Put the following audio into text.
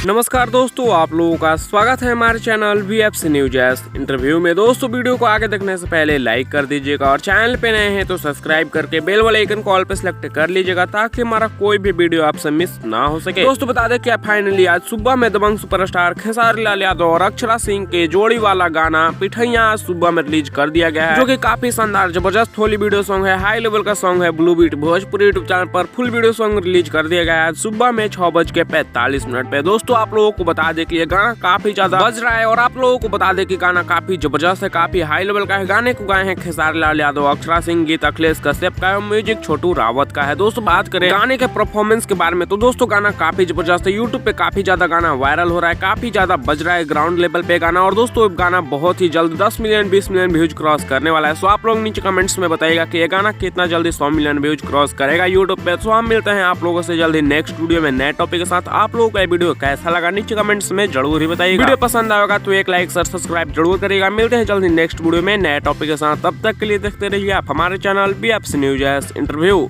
नमस्कार दोस्तों, आप लोगों का स्वागत है हमारे चैनल VFC न्यूज इंटरव्यू में। दोस्तों, वीडियो को आगे देखने से पहले लाइक कर दीजिएगा और चैनल पे नए हैं तो सब्सक्राइब करके बेल वाले आइकन को ऑल पे सिलेक्ट कर लीजिएगा ताकि हमारा कोई भी वीडियो आपसे मिस ना हो सके। दोस्तों, बता दें क्या फाइनली आज सुबह में दबंग सुपरस्टार खेसारी लाल यादव और अक्षरा सिंह के जोड़ी वाला गाना पिठैया आज सुबह में रिलीज कर दिया गया है, जो की काफी शानदार जबरदस्त होली वीडियो सॉन्ग है। हाई लेवल का सॉन्ग है। Blue Beat Bhojpuri YouTube channel पर फुल वीडियो सॉन्ग रिलीज कर दिया गया है सुबह में 6:45 पे। दोस्तों, आप लोगों को बता दें कि ये गाना काफी ज्यादा बज रहा है और आप लोगों को बता दें कि गाना काफी जबरदस्त है, काफी हाई लेवल का है। गाने को गाए हैं खेसारी लाल यादव, अक्षरा सिंह, गीत अखिलेश कश्यप का है, म्यूजिक छोटू रावत का है। दोस्तों, बात करें गाने के परफॉर्मेंस के बारे में तो दोस्तों गाना काफी जबरदस्त है। यूट्यूब पे काफी ज्यादा गाना वायरल हो रहा है, काफी ज्यादा बज रहा है ग्राउंड लेवल पे गाना। और दोस्तों, गाना बहुत ही जल्द 10 मिलियन 20 मिलियन व्यूज क्रॉस करने वाला है। सो आप लोग नीचे कमेंट्स में बताइएगा कि ये गाना कितना जल्दी 100 मिलियन व्यूज क्रॉस करेगा यूट्यूब पे। तो हम मिलते हैं आप लोगों से जल्दी नेक्स्ट वीडियो में नए टॉपिक के साथ। आप लोगों को ये वीडियो कैसा लगा नीचे कमेंट्स में जरूर ही बताइएगा। वीडियो पसंद आएगा तो एक लाइक और सब्सक्राइब जरूर करिएगा। मिलते हैं जल्दी नेक्स्ट वीडियो में नए टॉपिक के साथ। तब तक के लिए देखते रहिए आप हमारे चैनल VFC न्यूज इंटरव्यू।